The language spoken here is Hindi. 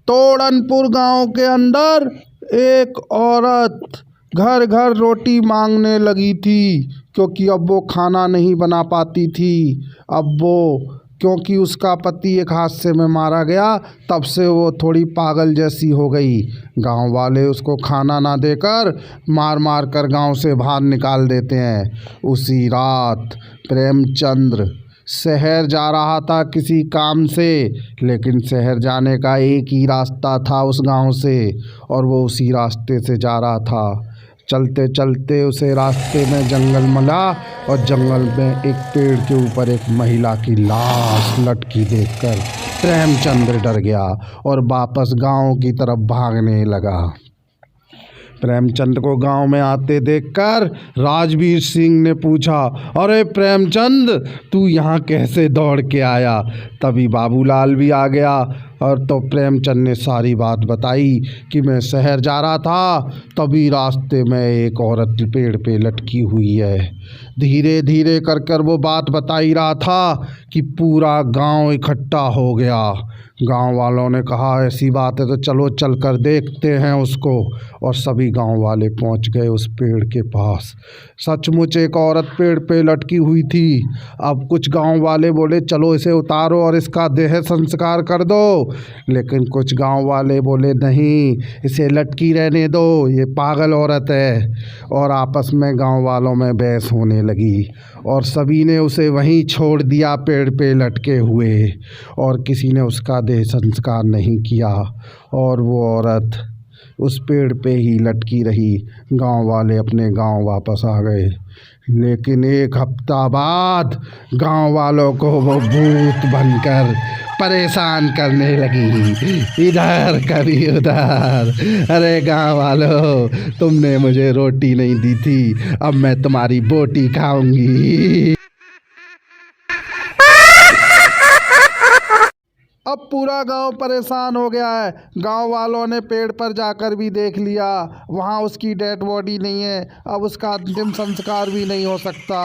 तोड़नपुर गांव के अंदर एक औरत घर घर रोटी मांगने लगी थी, क्योंकि अब वो खाना नहीं बना पाती थी। अब वो क्योंकि उसका पति एक हादसे में मारा गया, तब से वो थोड़ी पागल जैसी हो गई। गांव वाले उसको खाना ना देकर मार मार कर गांव से बाहर निकाल देते हैं। उसी रात प्रेमचंद्र शहर जा रहा था किसी काम से, लेकिन शहर जाने का एक ही रास्ता था उस गांव से, और वो उसी रास्ते से जा रहा था। चलते चलते उसे रास्ते में जंगल मिला, और जंगल में एक पेड़ के ऊपर एक महिला की लाश लटकी देखकर प्रेमचंद्र डर गया और वापस गांव की तरफ भागने लगा। प्रेमचंद को गांव में आते देखकर राजवीर सिंह ने पूछा, अरे प्रेमचंद, तू यहाँ कैसे दौड़ के आया? तभी बाबूलाल भी आ गया, और तो प्रेमचंद ने सारी बात बताई कि मैं शहर जा रहा था, तभी रास्ते में एक औरत पेड़ पे लटकी हुई है। धीरे धीरे कर कर वो बात बता ही रहा था कि पूरा गांव इकट्ठा हो गया। गांव वालों ने कहा, ऐसी बात है तो चलो चल कर देखते हैं उसको, और सभी गांव वाले पहुंच गए उस पेड़ के पास। सचमुच एक औरत पेड़ पे लटकी हुई थी। अब कुछ गांव वाले बोले, चलो इसे उतारो और इसका देह संस्कार कर दो, लेकिन कुछ गांव वाले बोले, नहीं, इसे लटकी रहने दो, ये पागल औरत है। और आपस में गांव वालों में बहस होने लगी, और सभी ने उसे वहीं छोड़ दिया पेड़ पे लटके हुए, और किसी ने उसका देह संस्कार नहीं किया, और वो औरत उस पेड़ पे ही लटकी रही। गांव वाले अपने गांव वापस आ गए, लेकिन एक हफ्ता बाद गांव वालों को वो भूत बनकर परेशान करने लगी, इधर कभी उधर। अरे गांव वालों, तुमने मुझे रोटी नहीं दी थी, अब मैं तुम्हारी बोटी खाऊंगी। अब पूरा गांव परेशान हो गया है। गांव वालों ने पेड़ पर जाकर भी देख लिया, वहां उसकी डेड बॉडी नहीं है, अब उसका अंतिम संस्कार भी नहीं हो सकता।